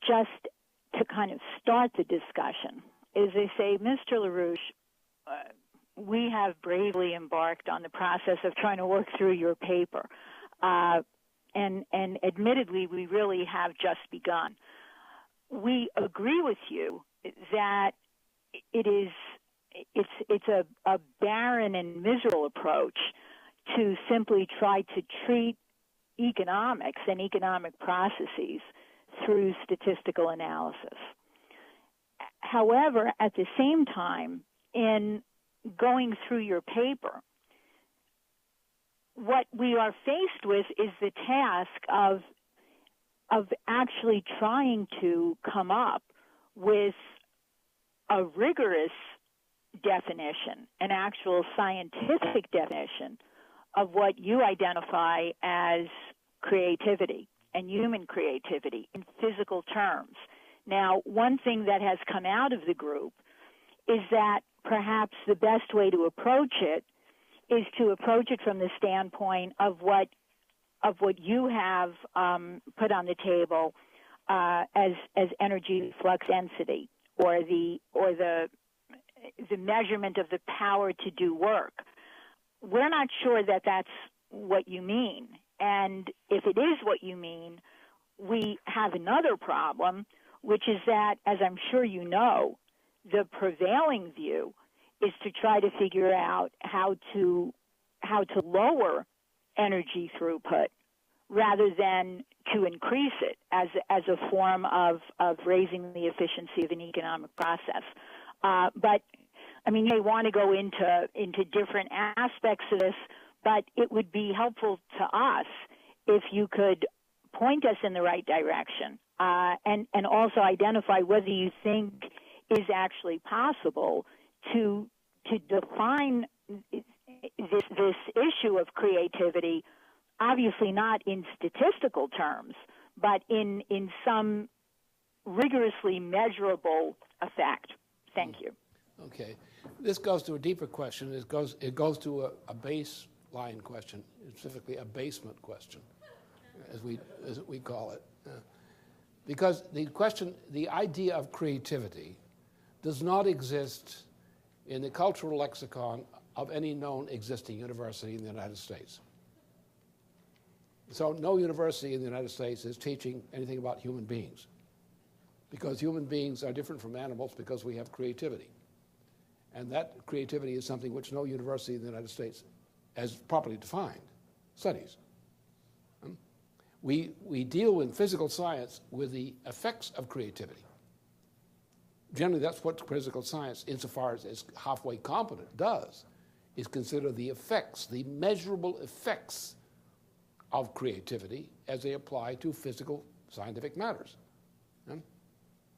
just to kind of start the discussion, is they say, Mr. LaRouche, we have bravely embarked on the process of trying to work through your paper. And admittedly, we really have just begun. We agree with you that it's a barren and miserable approach to simply try to treat economics and economic processes through statistical analysis. However, at the same time, in going through your paper, what we are faced with is the task of actually trying to come up with a rigorous definition, an actual scientific definition of what you identify as creativity and human creativity in physical terms. Now, one thing that has come out of the group is that perhaps the best way to approach it is to approach it from the standpoint of what you have put on the table as energy flux density, or the measurement of the power to do work. We're not sure that that's what you mean. And if it is what you mean, we have another problem, which is that, as I'm sure you know, the prevailing view is to try to figure out how to lower energy throughput rather than to increase it as a form of raising the efficiency of an economic process. But I mean, you may want to go into different aspects of this, but it would be helpful to us if you could point us in the right direction and also identify whether you think is actually possible to define this issue of creativity, obviously not in statistical terms, but in some rigorously measurable effect. Thank you. Okay. This goes to a deeper question. It goes to a baseline question, specifically a basement question, as we call it. Because the idea of creativity does not exist in the cultural lexicon of any known existing university in the United States. So no university in the United States is teaching anything about human beings, because human beings are different from animals because we have creativity. And that creativity is something which no university in the United States, as properly defined, studies. We deal in physical science with the effects of creativity. Generally, that's what physical science, insofar as it's halfway competent, does, is consider the effects, the measurable effects of creativity as they apply to physical scientific matters,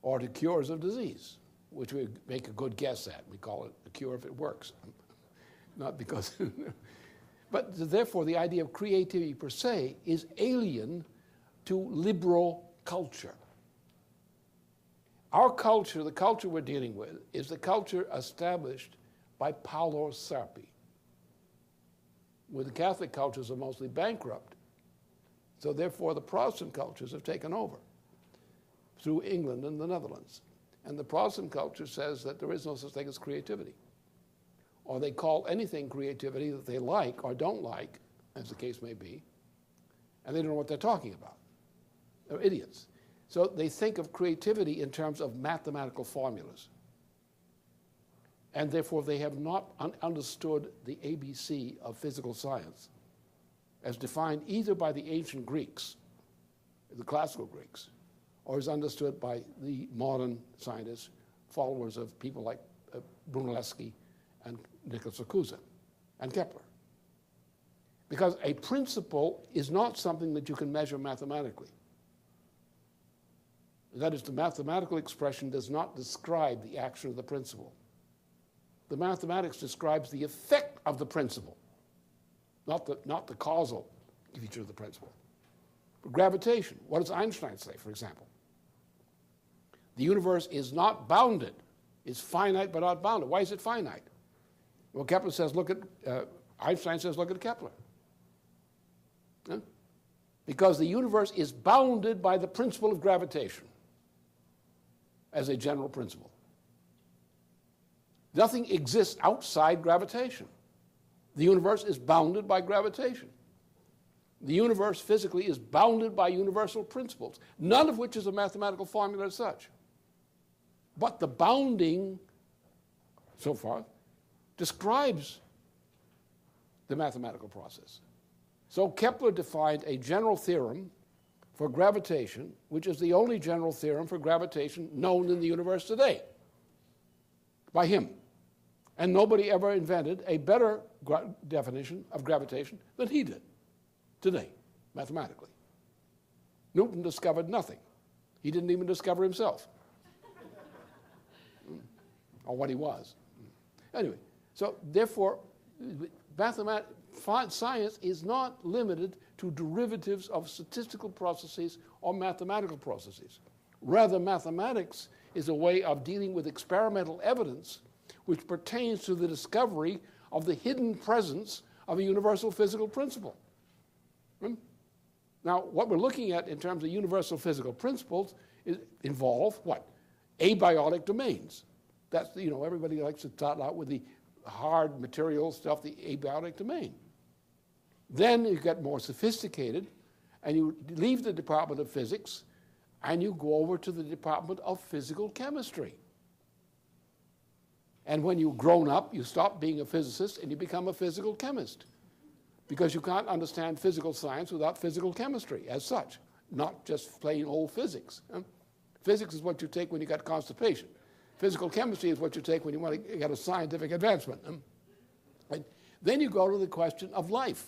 or to cures of disease, which we make a good guess at. We call it a cure if it works, not because. But therefore, the idea of creativity per se is alien to liberal culture. Our culture, the culture we're dealing with, is the culture established by Paolo Sarpi, where the Catholic cultures are mostly bankrupt. So therefore, the Protestant cultures have taken over through England and the Netherlands. And the Protestant culture says that there is no such thing as creativity. Or they call anything creativity that they like or don't like, as the case may be, and they don't know what they're talking about. They're idiots. So they think of creativity in terms of mathematical formulas. And therefore, they have not understood the ABC of physical science as defined either by the ancient Greeks, the classical Greeks, or is understood by the modern scientists, followers of people like Brunelleschi and Nicholas of Cusa and Kepler. Because a principle is not something that you can measure mathematically. That is, the mathematical expression does not describe the action of the principle. The mathematics describes the effect of the principle, not the causal feature of the principle. For gravitation, what does Einstein say, for example? The universe is not bounded. It's finite but not bounded. Why is it finite? Well, Kepler says, Einstein says, look at Kepler. Because the universe is bounded by the principle of gravitation. as a general principle. Nothing exists outside gravitation. The universe is bounded by gravitation. The universe physically is bounded by universal principles, none of which is a mathematical formula as such. But the bounding, so far, describes the mathematical process. So Kepler defined a general theorem for gravitation, which is the only general theorem for gravitation known in the universe today, by him. And nobody ever invented a better definition of gravitation than he did today, mathematically. Newton discovered nothing. He didn't even discover himself, or what he was. Anyway, so therefore, science is not limited to derivatives of statistical processes or mathematical processes. Rather, mathematics is a way of dealing with experimental evidence which pertains to the discovery of the hidden presence of a universal physical principle. Now, what we're looking at in terms of universal physical principles involve what? Abiotic domains. That's, everybody likes to start out with the hard material stuff, the abiotic domain. Then you get more sophisticated, and you leave the Department of Physics, and you go over to the Department of Physical Chemistry. And when you've grown up, you stop being a physicist and you become a physical chemist, because you can't understand physical science without physical chemistry as such, not just plain old physics. Physics is what you take when you got constipation. Physical chemistry is what you take when you want to get a scientific advancement. And then you go to the question of life.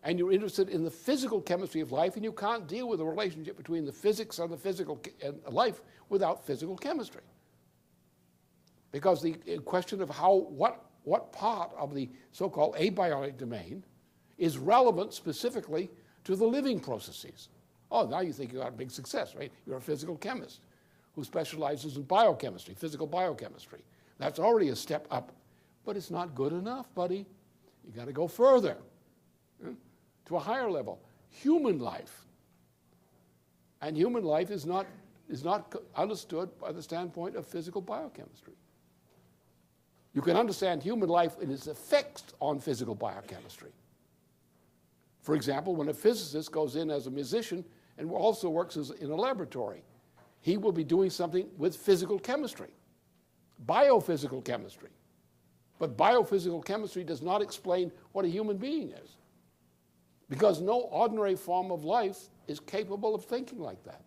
And you're interested in the physical chemistry of life, and you can't deal with the relationship between the physics and the physical and life without physical chemistry. Because the question of what part of the so-called abiotic domain is relevant specifically to the living processes. Oh, now you think you got a big success, right? You're a physical chemist who specializes in biochemistry, physical biochemistry. That's already a step up, but it's not good enough, buddy. You got to go further, to a higher level. Human life. And human life is not understood by the standpoint of physical biochemistry. You can understand human life and its effects on physical biochemistry. For example, when a physicist goes in as a musician and also works in a laboratory, he will be doing something with physical chemistry, biophysical chemistry. But biophysical chemistry does not explain what a human being is, because no ordinary form of life is capable of thinking like that,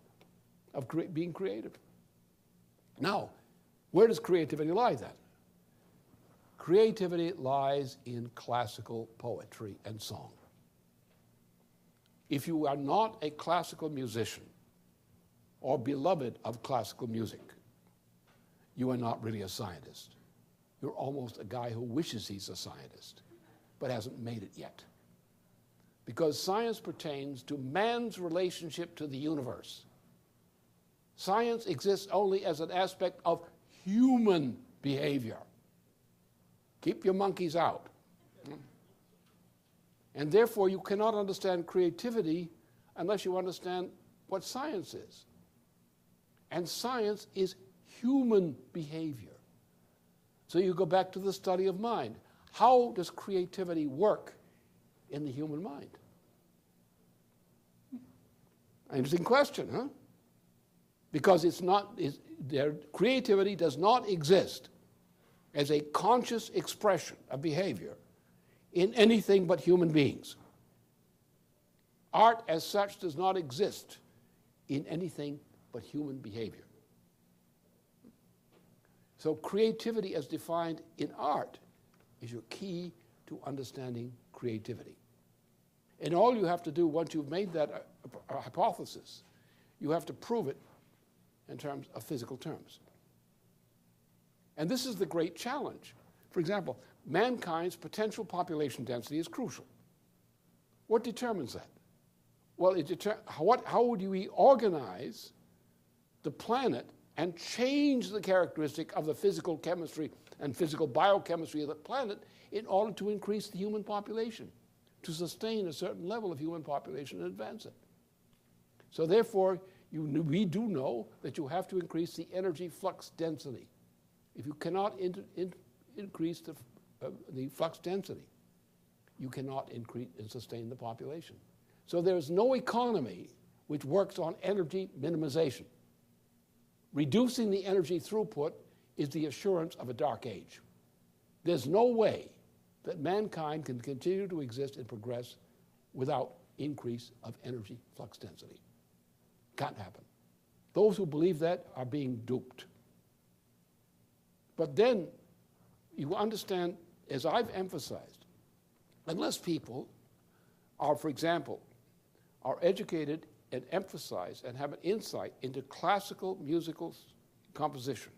of being creative. Now, where does creativity lie then? Creativity lies in classical poetry and song. If you are not a classical musician or beloved of classical music, you are not really a scientist. You're almost a guy who wishes he's a scientist, but hasn't made it yet. Because science pertains to man's relationship to the universe. Science exists only as an aspect of human behavior. Keep your monkeys out. And therefore, you cannot understand creativity unless you understand what science is. And science is human behavior. So you go back to the study of mind. How does creativity work in the human mind? Interesting question, huh? Because creativity does not exist as a conscious expression of behavior in anything but human beings. Art as such does not exist in anything but human behavior. So creativity as defined in art is your key to understanding creativity. And all you have to do once you've made that hypothesis, you have to prove it in terms of physical terms. And this is the great challenge. For example, mankind's potential population density is crucial. What determines that? Well, how would we organize the planet and change the characteristic of the physical chemistry and physical biochemistry of the planet in order to increase the human population, to sustain a certain level of human population and advance it? So therefore, we do know that you have to increase the energy flux density. If you cannot increase the flux density, you cannot increase and sustain the population. So there's no economy which works on energy minimization. Reducing the energy throughput is the assurance of a dark age. There's no way that mankind can continue to exist and progress without increase of energy flux density. Can't happen. Those who believe that are being duped. But then you understand, as I've emphasized, unless people are, for example, are educated and emphasize and have an insight into classical musical composition,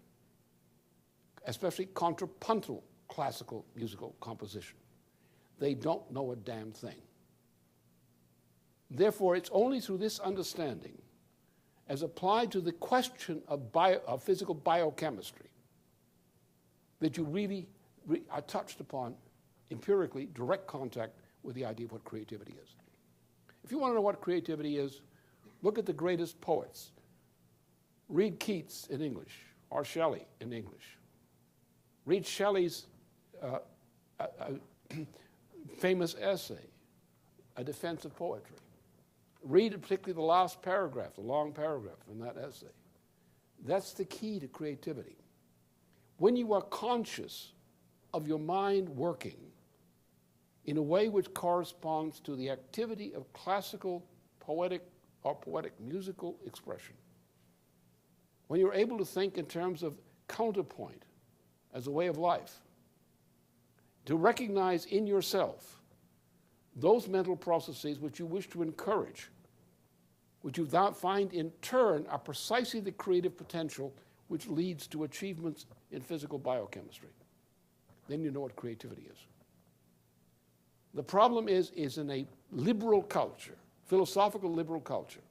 especially contrapuntal classical musical composition, they don't know a damn thing. Therefore, it's only through this understanding, as applied to the question of physical biochemistry, that you really are touched upon empirically, direct contact with the idea of what creativity is. If you want to know what creativity is, look at the greatest poets. Read Keats in English, or Shelley in English. Read Shelley's famous essay, A Defense of Poetry. Read particularly the last paragraph, the long paragraph in that essay. That's the key to creativity. When you are conscious of your mind working in a way which corresponds to the activity of classical, poetic, or poetic musical expression, when you're able to think in terms of counterpoint as a way of life, to recognize in yourself those mental processes which you wish to encourage, which you find in turn are precisely the creative potential which leads to achievements in physical biochemistry, then you know what creativity is. The problem is in a liberal culture, philosophical liberal culture,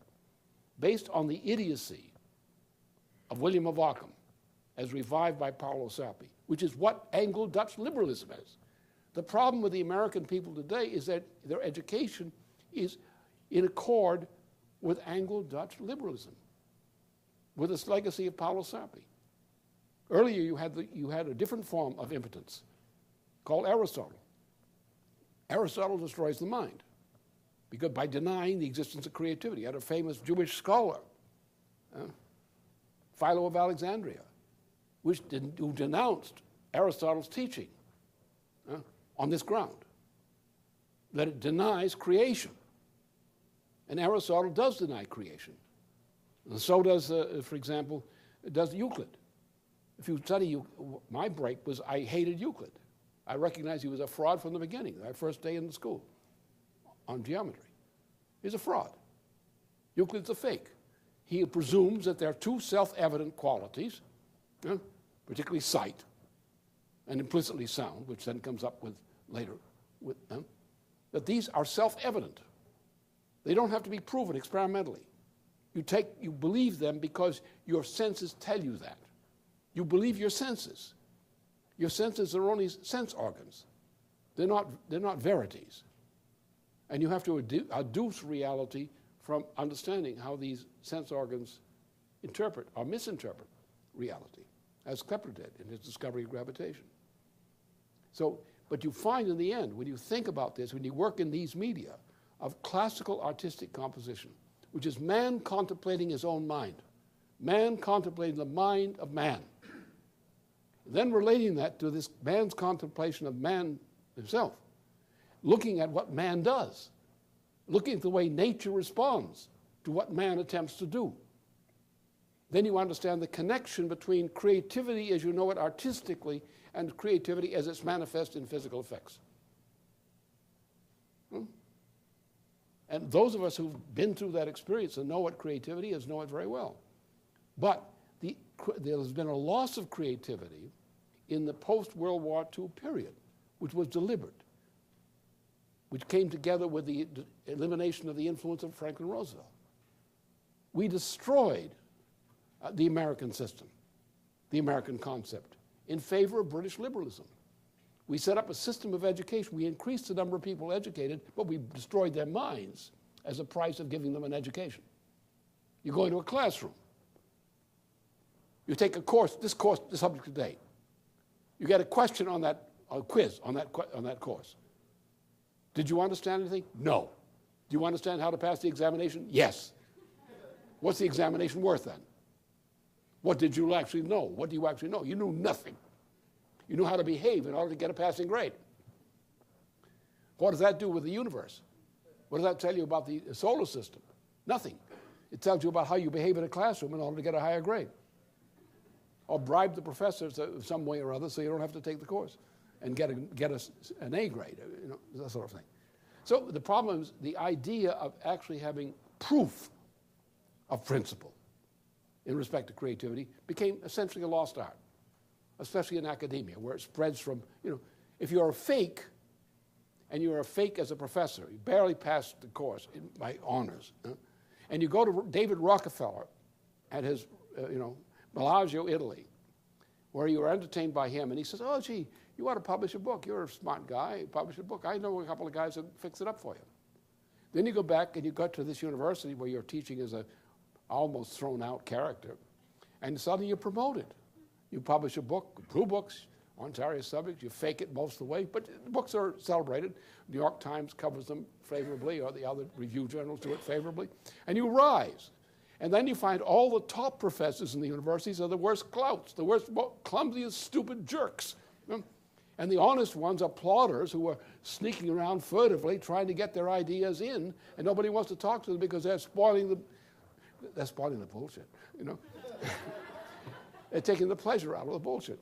based on the idiocy of William of Ockham, as revived by Paolo Sarpi, which is what Anglo-Dutch liberalism is. The problem with the American people today is that their education is in accord with Anglo-Dutch liberalism, with its legacy of Paolo Sarpi. Earlier, you had a different form of impotence called Aristotle. Aristotle destroys the mind because by denying the existence of creativity. You had a famous Jewish scholar, Philo of Alexandria, who denounced Aristotle's teaching on this ground, that it denies creation. And Aristotle does deny creation. And so does, for example, does Euclid. If you study, my break was I hated Euclid. I recognized he was a fraud from the beginning, my first day in the school on geometry. He's a fraud. Euclid's a fake. He presumes that there are two self-evident qualities, particularly sight and implicitly sound, which then comes up with later, that these are self-evident. They don't have to be proven experimentally. You believe them because your senses tell you that. You believe your senses. Your senses are only sense organs. They're not verities. And you have to adduce reality from understanding how these sense organs interpret or misinterpret reality, as Kepler did in his discovery of gravitation. So, but you find in the end, when you think about this, when you work in these media of classical artistic composition, which is man contemplating his own mind, man contemplating the mind of man, then relating that to this man's contemplation of man himself, looking at what man does, looking at the way nature responds to what man attempts to do. Then you understand the connection between creativity as you know it artistically and creativity as it's manifest in physical effects. And those of us who've been through that experience and know what creativity is know it very well. But there's been a loss of creativity in the post-World War II period, which was deliberate, which came together with the elimination of the influence of Franklin Roosevelt. We destroyed the American system, the American concept, in favor of British liberalism. We set up a system of education. We increased the number of people educated, but we destroyed their minds as a price of giving them an education. You go into a classroom. You take a course, the subject today. You get a question on that, a quiz on that course. Did you understand anything? No. Do you understand how to pass the examination? Yes. What's the examination worth then? What did you actually know? What do you actually know? You knew nothing. You knew how to behave in order to get a passing grade. What does that do with the universe? What does that tell you about the solar system? Nothing. It tells you about how you behave in a classroom in order to get a higher grade. Or bribe the professors some way or other so you don't have to take the course and get an A grade, that sort of thing. So the problem is the idea of actually having proof of principle in respect to creativity became essentially a lost art, especially in academia, where it spreads from, if you're a fake, and you're a fake as a professor, you barely passed the course by honors, and you go to David Rockefeller at his, Bellagio, Italy, where you were entertained by him, and he says, oh, gee, you ought to publish a book. You're a smart guy. Publish a book. I know a couple of guys that fix it up for you. Then you go back and you go to this university where you're teaching as a almost thrown out character, and suddenly you're promoted. You publish a book, 2 books on various subjects. You fake it most of the way, but the books are celebrated. New York Times covers them favorably, or the other review journals do it favorably, and you rise. And then you find all the top professors in the universities are the worst clouts, the worst, clumsiest, stupid jerks. And the honest ones are plodders who are sneaking around furtively trying to get their ideas in, and nobody wants to talk to them because they're spoiling the bullshit, They're taking the pleasure out of the bullshit.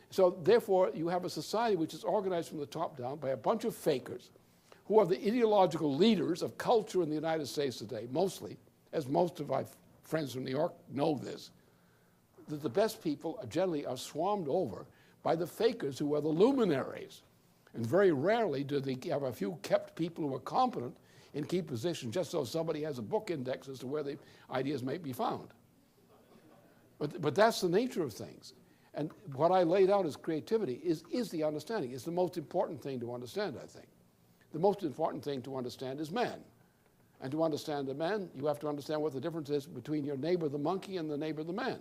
So therefore, you have a society which is organized from the top down by a bunch of fakers who are the ideological leaders of culture in the United States today, mostly, as most of my friends from New York know this, that the best people generally are swarmed over by the fakers who are the luminaries. And very rarely do they have a few kept people who are competent in key positions, just so somebody has a book index as to where the ideas may be found. But that's the nature of things. And what I laid out as creativity is the understanding. It's the most important thing to understand, I think. The most important thing to understand is man. And to understand a man, you have to understand what the difference is between your neighbor the monkey and the neighbor the man.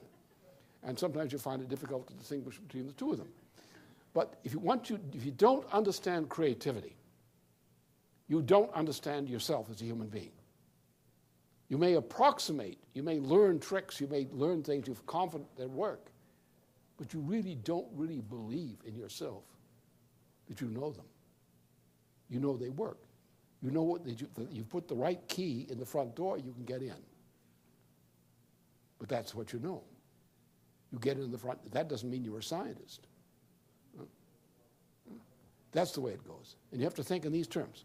And sometimes you find it difficult to distinguish between the two of them. But if you don't understand creativity, you don't understand yourself as a human being. You may approximate, you may learn tricks, you may learn things you're confident that work, but you really don't really believe in yourself that you know them. You know they work. You know that you put the right key in the front door, you can get in. But that's what you know. You get in the front. That doesn't mean you're a scientist. That's the way it goes. And you have to think in these terms.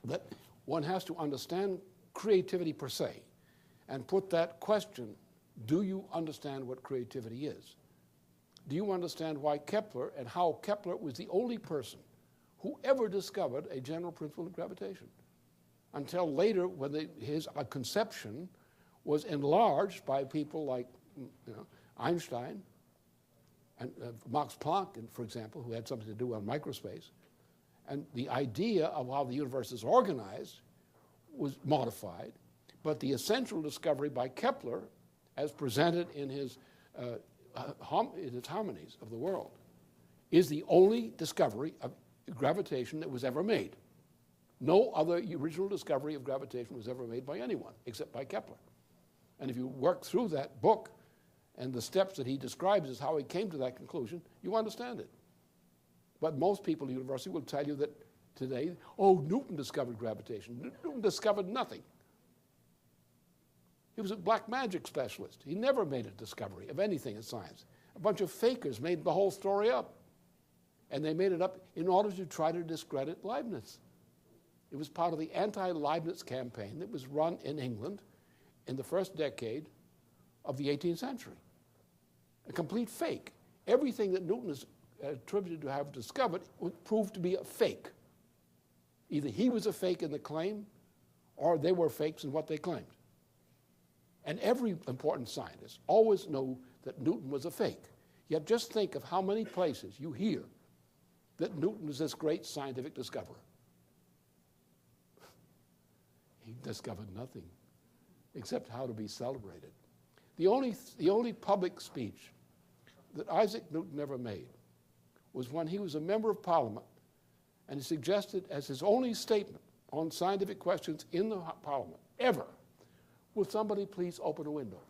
That one has to understand creativity per se and put that question, do you understand what creativity is? Do you understand why Kepler and how Kepler was the only person who ever discovered a general principle of gravitation? Until later, when his conception was enlarged by people like Einstein and Max Planck, for example, who had something to do on microspace. And the idea of how the universe is organized was modified, but the essential discovery by Kepler, as presented in his harmonies of the world, is the only discovery of gravitation that was ever made. No other original discovery of gravitation was ever made by anyone except by Kepler. And if you work through that book and the steps that he describes as how he came to that conclusion, you understand it. But most people at university will tell you that today, Newton discovered gravitation. Newton discovered nothing. He was a black magic specialist. He never made a discovery of anything in science. A bunch of fakers made the whole story up. And they made it up in order to try to discredit Leibniz. It was part of the anti-Leibniz campaign that was run in England in the first decade of the 18th century. A complete fake. Everything that Newton is attributed to have discovered would prove to be a fake. Either he was a fake in the claim, or they were fakes in what they claimed. And every important scientist always knew that Newton was a fake. Yet just think of how many places you hear that Newton was this great scientific discoverer. He discovered nothing. except how to be celebrated. The only public speech that Isaac Newton ever made was when he was a member of Parliament, and he suggested as his only statement on scientific questions in the Parliament ever, will somebody please open a window?